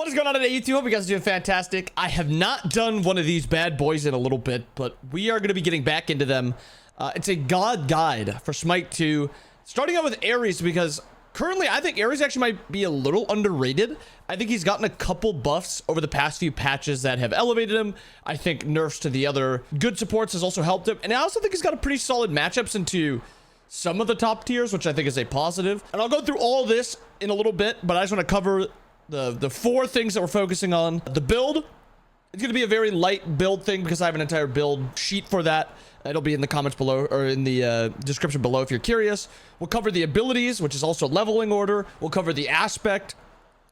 What is going on today, YouTube? Hope you guys are doing fantastic. I have not done one of these bad boys in a little bit, but we are going to be getting back into them. It's a god guide for SMITE 2, starting out with Aries, because currently I think Aries actually might be a little underrated. I think he's gotten a couple buffs over the past few patches that have elevated him. I think nerfs to the other good supports has also helped him, and I also think he's got a pretty solid matchups into some of the top tiers, which I think is a positive. And I'll go through all this in a little bit, but I just want to cover the four things that we're focusing on. The build, it's going to be a very light build thing because I have an entire build sheet for that. It'll be in the comments below, or in the description below if you're curious. We'll cover the abilities, which is also leveling order. We'll cover the aspect,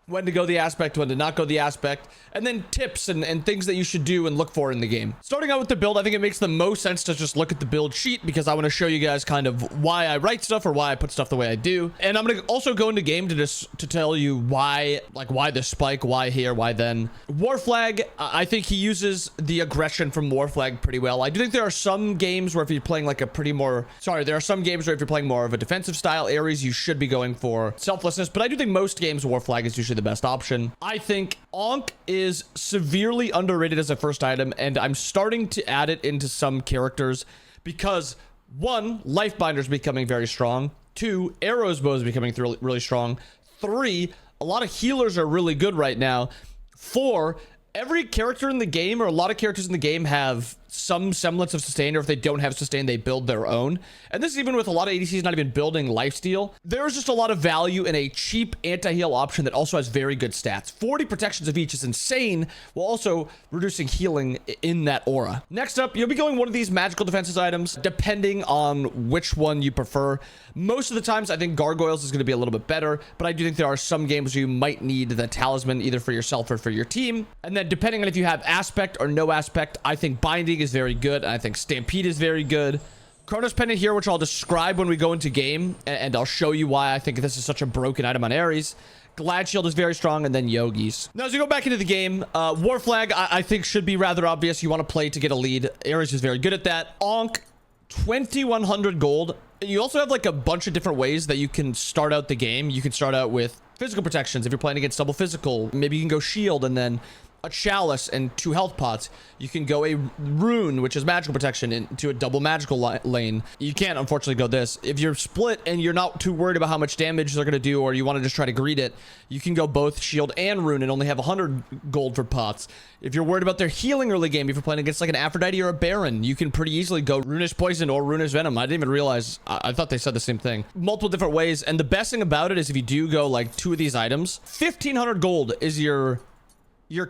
when to go the aspect, when to not go the aspect, and then tips and things that you should do and look for in the game. Starting out with the build, I think it makes the most sense to just look at the build sheet because I want to show you guys kind of why I write stuff or why I put stuff the way I do. And I'm going to also go into game to tell you why, like why the spike, why here, why then. War Flag, I think he uses the aggression from War Flag pretty well. I do think there are some games where if you're playing like there are some games where if you're playing more of a defensive style Aries, you should be going for selflessness, but I do think most games War Flag is usually the best option. I think Ankh is severely underrated as a first item, and I'm starting to add it into some characters because one, Lifebinder is becoming very strong. Two, Arrow's bow is becoming really strong. Three, a lot of healers are really good right now. Four, every character in the game, or a lot of characters in the game, have some semblance of sustain, or if they don't have sustain, they build their own. And this is even with a lot of ADCs not even building lifesteal. There's just a lot of value in a cheap anti-heal option that also has very good stats. 40 protections of each is insane, while also reducing healing in that aura. Next up, you'll be going one of these magical defenses items, depending on which one you prefer. Most of the times, I think Gargoyles is going to be a little bit better, but I do think there are some games where you might need the talisman either for yourself or for your team. And then depending on if you have aspect or no aspect, I think Binding is very good. I think Stampede is very good. Chronos Pendant here, which I'll describe when we go into game, and I'll show you why I think this is such a broken item on Aries. Glad Shield is very strong, and then Yogis. Now, as we go back into the game, War Flag, I think should be rather obvious. You want to play to get a lead. Aries is very good at that. Ankh, 2100 gold. You also have like a bunch of different ways that you can start out the game. You can start out with physical protections. If you're playing against double physical, maybe you can go shield and then a chalice and 2 health pots. You can go a rune, which is magical protection, into a double magical lane. You can't unfortunately go this. If you're split and you're not too worried about how much damage they're going to do, or you want to just try to greed it, you can go both shield and rune and only have 100 gold for pots. If you're worried about their healing early game, if you're playing against like an Aphrodite or a Baron, you can pretty easily go Runish Poison or Runish Venom. I didn't even realize. I thought they said the same thing. Multiple different ways. And the best thing about it is if you do go like 2 of these items, 1500 gold is your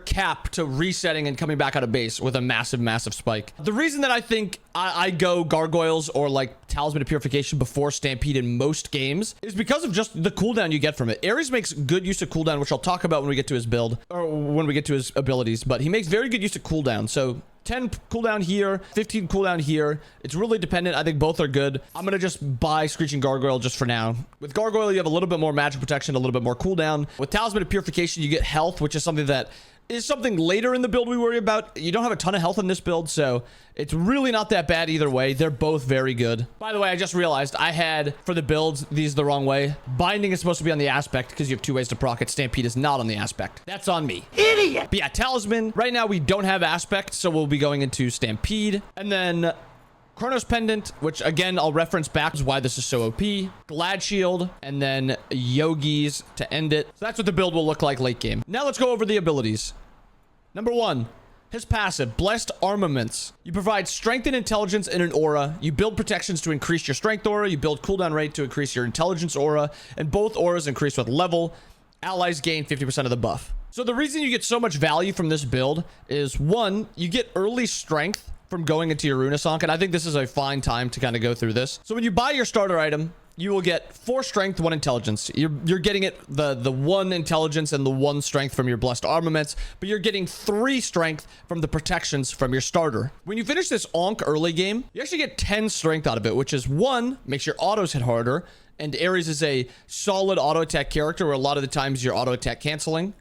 cap to resetting and coming back out of base with a massive spike. The reason that I think I go Gargoyles or like Talisman of Purification before Stampede in most games is because of just the cooldown you get from it. Aries makes good use of cooldown, which I'll talk about when we get to his build, or when we get to his abilities, but he makes very good use of cooldown. So 10 cooldown here, 15 cooldown here. It's really dependent. I think both are good. I'm going to just buy Screeching Gargoyle just for now. With Gargoyle, you have a little bit more magic protection, a little bit more cooldown. With Talisman of Purification, you get health, which is something that is something later in the build we worry about. You don't have a ton of health in this build, so it's really not that bad either way. They're both very good. By the way, I just realized I had, for the builds, these the wrong way. Binding is supposed to be on the aspect because you have 2 ways to proc it. Stampede is not on the aspect. That's on me. Idiot! But yeah, Talisman. Right now, we don't have aspect, so we'll be going into Stampede. And then Chronos Pendant, which again, I'll reference back is why this is so OP. Glad Shield, and then Yogis to end it. So that's what the build will look like late game. Now let's go over the abilities. Number 1, his passive, Blessed Armaments. You provide strength and intelligence in an aura. You build protections to increase your strength aura. You build cooldown rate to increase your intelligence aura. And both auras increase with level. Allies gain 50% of the buff. So the reason you get so much value from this build is 1, you get early strength from going into your Runesonk, and I think this is a fine time to kind of go through this. So when you buy your starter item, you will get 4 strength, 1 intelligence. You're getting it the 1 intelligence and the 1 strength from your Blessed Armaments, but you're getting 3 strength from the protections from your starter. When you finish this Ankh early game, you actually get 10 strength out of it, which is 1, makes your autos hit harder, and Aries is a solid auto attack character where a lot of the times you're auto attack canceling.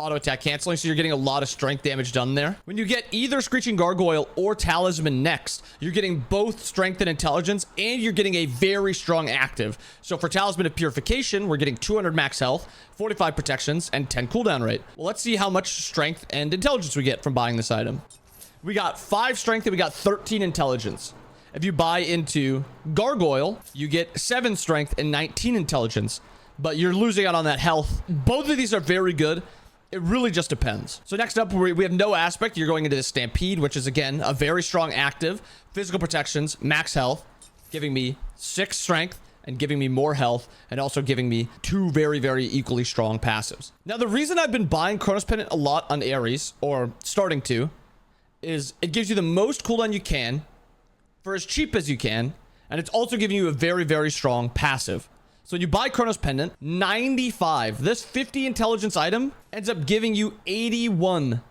auto attack canceling, so you're getting a lot of strength damage done there. When you get either Screeching Gargoyle or Talisman next, you're getting both strength and intelligence, and you're getting a very strong active. So for Talisman of Purification, we're getting 200 max health, 45 protections, and 10 cooldown rate. Well, let's see how much strength and intelligence we get from buying this item. We got 5 strength and we got 13 intelligence. If you buy into Gargoyle, you get 7 strength and 19 intelligence, but you're losing out on that health. Both of these are very good. It really just depends. So next up, we have no aspect. You're going into the Stampede, which is, again, a very strong active. Physical protections, max health, giving me 6 strength and giving me more health, and also giving me 2 very, very equally strong passives. Now, the reason I've been buying Chronos Pendant a lot on Aries, or starting to, is it gives you the most cooldown you can for as cheap as you can, and it's also giving you a very, very strong passive. So when you buy Chronos Pendant, 95. This 50 intelligence item ends up giving you 81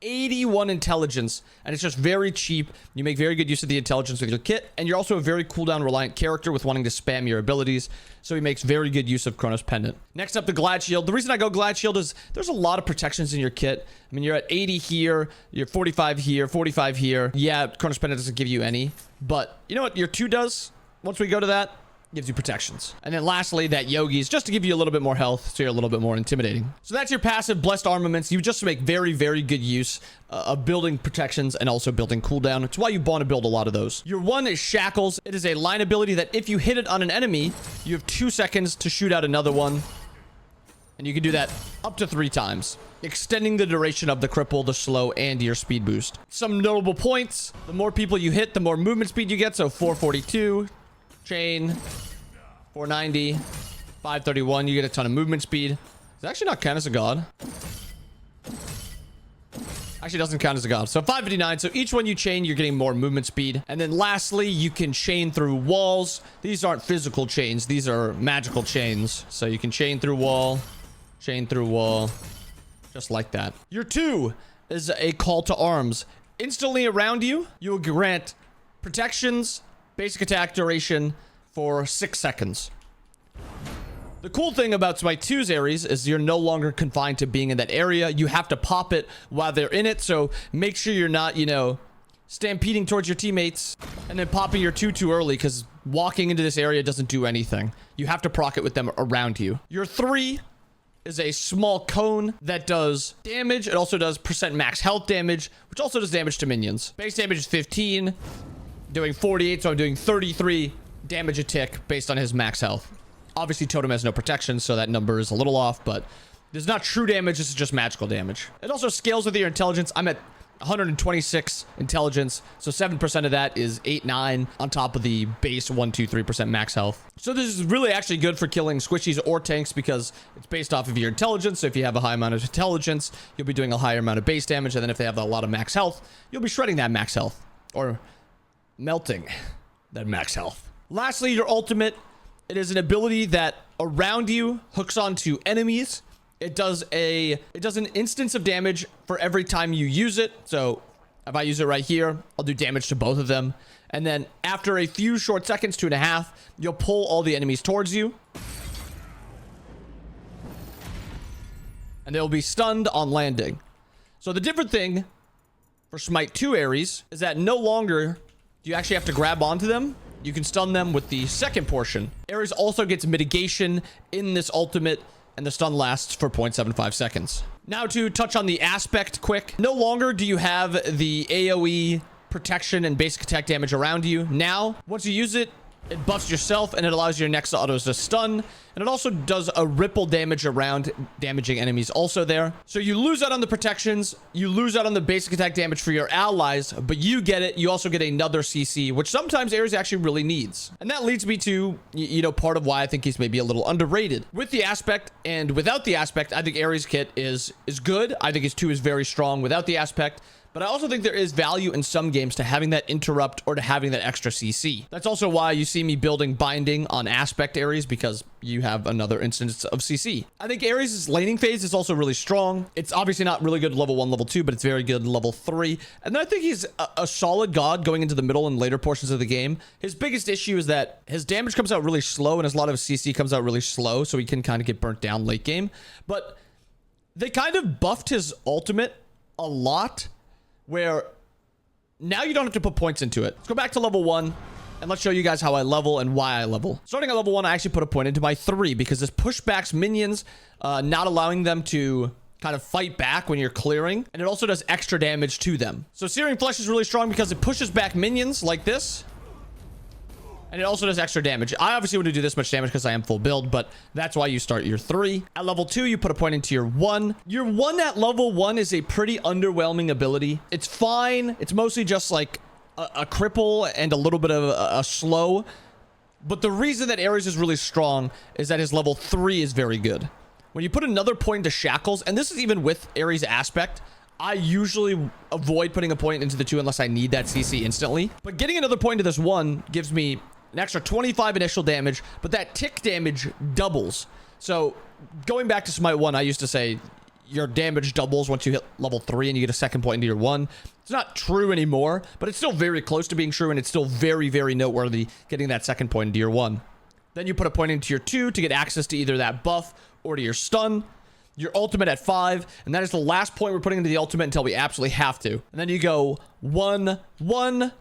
intelligence, and it's just very cheap. You make very good use of the intelligence with your kit, and you're also a very cooldown reliant character with wanting to spam your abilities, so he makes very good use of Chronos Pendant. Next up, the Glad Shield. The reason I go Glad Shield is there's a lot of protections in your kit. I mean, you're at 80 here, you're 45 here, 45 here. Yeah, Chronos Pendant doesn't give you any, but you know what your 2 does? Once we go to that, gives you protections. And then lastly, that Yogi's, just to give you a little bit more health, so you're a little bit more intimidating. So that's your passive Blessed Armaments. You just make very, very good use of building protections and also building cooldown. It's why you want to build a lot of those. Your 1 is Shackles. It is a line ability that if you hit it on an enemy, you have 2 seconds to shoot out another one. And you can do that up to 3 times, extending the duration of the cripple, the slow, and your speed boost. Some notable points: the more people you hit, the more movement speed you get. So 442, chain, 490, 531, you get a ton of movement speed. It's actually not count as a god. Actually doesn't count as a god. So 559. So each one you chain, you're getting more movement speed. And then lastly, you can chain through walls. These aren't physical chains. These are magical chains. So you can chain through wall, just like that. Your 2 is a Call to Arms. Instantly around you, you will grant protections, basic attack duration for 6 seconds. The cool thing about SMITE 2's Aries is you're no longer confined to being in that area. You have to pop it while they're in it, so make sure you're not, you know, stampeding towards your teammates and then popping your 2 too early, because walking into this area doesn't do anything. You have to proc it with them around you. Your 3 is a small cone that does damage. It also does percent max health damage, which also does damage to minions. Base damage is 15, doing 48, so I'm doing 33 damage a tick based on his max health. Obviously, Totem has no protection, so that number is a little off, but this is not true damage. This is just magical damage. It also scales with your intelligence. I'm at 126 intelligence, so 7% of that is 8, 9 on top of the base 1, 2, 3% max health. So this is really actually good for killing squishies or tanks because it's based off of your intelligence. So if you have a high amount of intelligence, you'll be doing a higher amount of base damage, and then if they have a lot of max health, you'll be shredding that max health or melting that max health. Lastly, your ultimate. It is an ability that around you hooks onto enemies. It does an instance of damage for every time you use it. So if I use it right here, I'll do damage to both of them. And then after a few short seconds, 2.5, you'll pull all the enemies towards you. And they'll be stunned on landing. So the different thing for SMITE 2 Aries is that no longer do you actually have to grab onto them. You can stun them with the second portion. Aries also gets mitigation in this ultimate, and the stun lasts for 0.75 seconds. Now to touch on the aspect quick. No longer do you have the AoE protection and basic attack damage around you. Now, once you use it, it buffs yourself, and it allows your next autos to stun. And it also does a ripple damage around, damaging enemies also there. So you lose out on the protections, you lose out on the basic attack damage for your allies, but you get it. You also get another CC, which sometimes Aries actually really needs. And that leads me to, you know, part of why I think he's maybe a little underrated. With the aspect and without the aspect, I think Aries kit is good. I think his 2 is very strong without the aspect. But I also think there is value in some games to having that interrupt or to having that extra CC. That's also why you see me building binding on aspect Aries, because you have another instance of CC. I think Aries' laning phase is also really strong. It's obviously not really good level 1, level 2, but it's very good level 3. And then I think he's a solid god going into the middle and later portions of the game. His biggest issue is that his damage comes out really slow, and a lot of his CC comes out really slow, so he can kind of get burnt down late game. But they kind of buffed his ultimate a lot, where now you don't have to put points into it. Let's go back to level 1 and let's show you guys how I level and why I level. Starting at level 1, I actually put a point into my 3 because this pushbacks minions, not allowing them to kind of fight back when you're clearing, and it also does extra damage to them. So Searing Flesh is really strong because it pushes back minions like this, and it also does extra damage. I obviously wouldn't do this much damage because I am full build, but that's why you start your 3. At level 2, you put a point into your 1. Your 1 at level 1 is a pretty underwhelming ability. It's fine. It's mostly just like a cripple and a little bit of a slow. But the reason that Aries is really strong is that his level 3 is very good. When you put another point into Shackles, and this is even with Aries aspect, I usually avoid putting a point into the 2 unless I need that CC instantly. But getting another point into this 1 gives me an extra 25 initial damage, but that tick damage doubles. So going back to Smite 1, I used to say your damage doubles once you hit level 3 and you get a second point into your 1. It's not true anymore, but it's still very close to being true, and it's still very, very noteworthy getting that second point into your 1. Then you put a point into your 2 to get access to either that buff or to your stun. Your ultimate at 5, and that is the last point we're putting into the ultimate until we absolutely have to. And then you go 1, 1.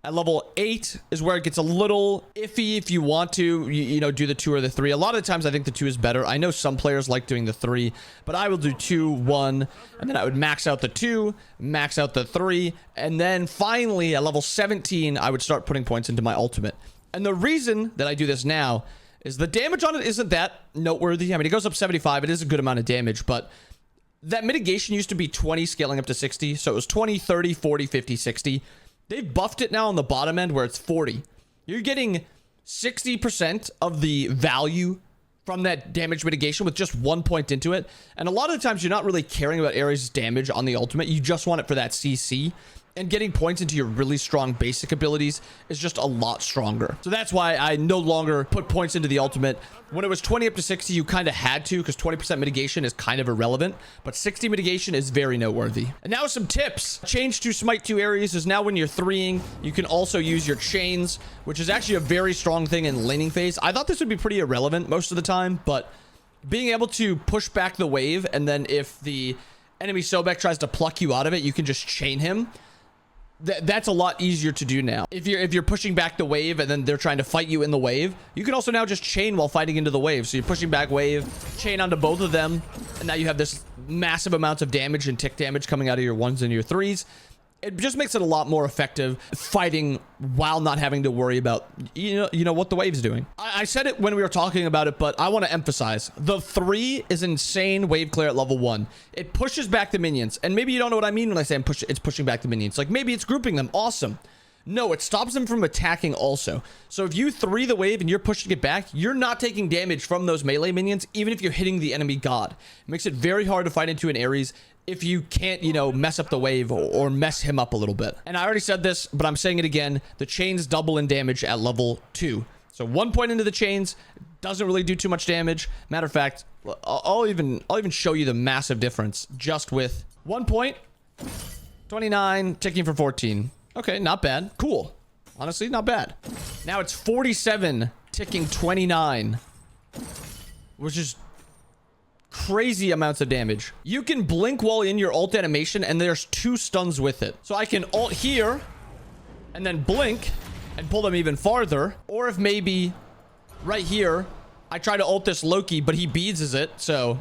At level 8 is where it gets a little iffy if you want to, you know, do the 2 or the 3. A lot of the times I think the 2 is better. I know some players like doing the 3, but I will do 2, 1, and then I would max out the 2, max out the 3, and then finally at level 17, I would start putting points into my ultimate. And the reason that I do this now is the damage on it isn't that noteworthy. I mean, it goes up 75. It is a good amount of damage, but that mitigation used to be 20 scaling up to 60. So it was 20, 30, 40, 50, 60. They've buffed it now on the bottom end where it's 40. You're getting 60% of the value from that damage mitigation with just 1 point into it. And a lot of the times you're not really caring about Ares' damage on the ultimate. You just want it for that CC. And getting points into your really strong basic abilities is just a lot stronger. So that's why I no longer put points into the ultimate. When it was 20 up to 60, you kind of had to, because 20% mitigation is kind of irrelevant, but 60 mitigation is very noteworthy. And now some tips. Change to Smite 2 Aries is now when you're 3ing, you can also use your chains, which is actually a very strong thing in laning phase. I thought this would be pretty irrelevant most of the time, but being able to push back the wave, and then if the enemy Sobek tries to pluck you out of it, you can just chain him. That's a lot easier to do now. If you're pushing back the wave and then they're trying to fight you in the wave, you can also now just chain while fighting into the wave. So you're pushing back wave, chain onto both of them, and now you have this massive amounts of damage and tick damage coming out of your 1s and your 3s. It just makes it a lot more effective fighting while not having to worry about, you know what the wave's doing. I said it when we were talking about it, but I want to emphasize the 3 is insane wave clear at level 1. It pushes back the minions, and maybe you don't know what I mean when I say it's pushing back the minions. Like maybe it's grouping them. Awesome. No, it stops them from attacking also. So if you 3 the wave and you're pushing it back, you're not taking damage from those melee minions, even if you're hitting the enemy god. It makes it very hard to fight into an Aries if you can't, you know, mess up the wave or mess him up a little bit. And I already said this, but I'm saying it again. The chains double in damage at level 2. So 1 point into the chains doesn't really do too much damage. Matter of fact, I'll even show you the massive difference just with 1 point, 29, ticking for 14. Okay, not bad. Cool. Honestly, not bad. Now it's 47, ticking 29, which is crazy amounts of damage. You can blink while in your ult animation, and there's 2 stuns with it. So I can ult here and then blink and pull them even farther. Or if maybe right here, I try to ult this Loki, but he beadses it. So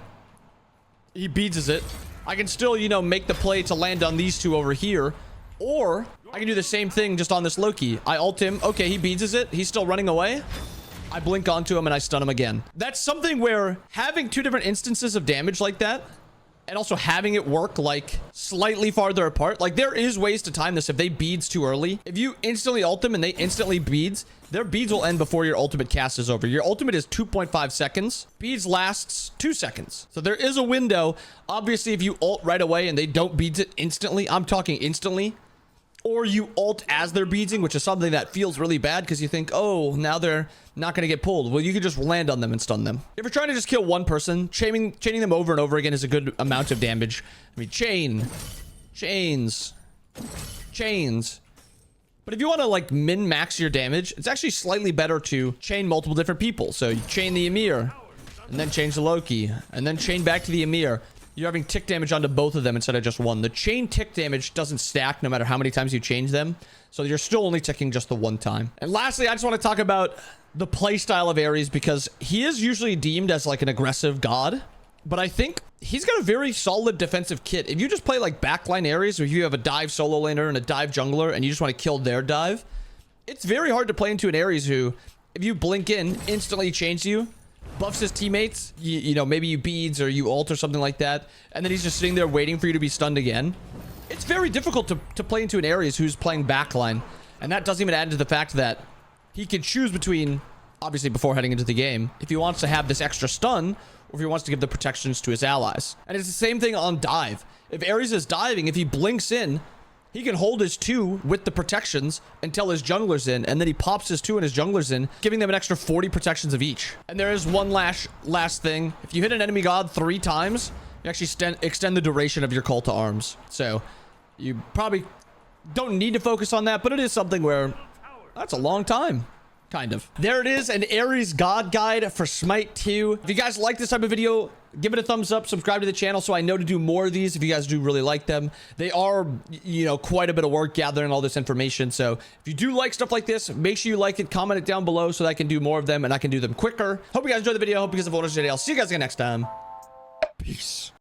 he beadses it. I can still, you know, make the play to land on these 2 over here. Or I can do the same thing just on this Loki. I ult him. Okay, he beadses it. He's still running away. I blink onto him and I stun him again. That's something where having 2 different instances of damage like that, and also having it work like slightly farther apart, like there is ways to time this. If they beads too early, if you instantly ult them and they instantly beads, their beads will end before your ultimate cast is over. Your ultimate is 2.5 seconds. Beads lasts 2 seconds. So there is a window. Obviously, if you ult right away and they don't beads it instantly, I'm talking instantly, or you ult as they're beadsing, which is something that feels really bad because you think, oh, now they're not going to get pulled. Well, you can just land on them and stun them. If you're trying to just kill one person, chaining them over and over again is a good amount of damage. I mean, chains. But if you want to like min-max your damage, it's actually slightly better to chain multiple different people. So you chain the Emir, and then chain the Loki, and then chain back to the Emir. you're having tick damage onto both of them instead of just one. The chain tick damage doesn't stack no matter how many times you change them. So you're still only ticking just the one time. And lastly, I just want to talk about the playstyle of Aries, because he is usually deemed as like an aggressive god. But I think he's got a very solid defensive kit. If you just play like backline Aries, or you have a dive solo laner and a dive jungler and you just want to kill their dive, it's very hard to play into an Aries who, if you blink in, instantly chains you, buffs his teammates, you know, maybe you beads or you ult or something like that, and then he's just sitting there waiting for you to be stunned again. It's very difficult to play into an Aries who's playing backline. And that doesn't even add to the fact that he can choose between, obviously before heading into the game, if he wants to have this extra stun, or if he wants to give the protections to his allies. And it's the same thing on dive. If Aries is diving, if he blinks in, he can hold his 2 with the protections until his jungler's in, and then he pops his 2 and his jungler's in, giving them an extra 40 protections of each. And there is one last thing. If you hit an enemy god 3 times, you actually extend the duration of your call to arms. So you probably don't need to focus on that, but it is something where that's a long time. Kind of. There it is, an Aries God Guide for Smite 2. If you guys like this type of video, give it a thumbs up, subscribe to the channel so I know to do more of these if you guys do really like them. They are, you know, quite a bit of work gathering all this information. So if you do like stuff like this, make sure you like it, comment it down below so that I can do more of them and I can do them quicker. Hope you guys enjoyed the video. Hope you guys have a wonderful day. I'll see you guys again next time. Peace.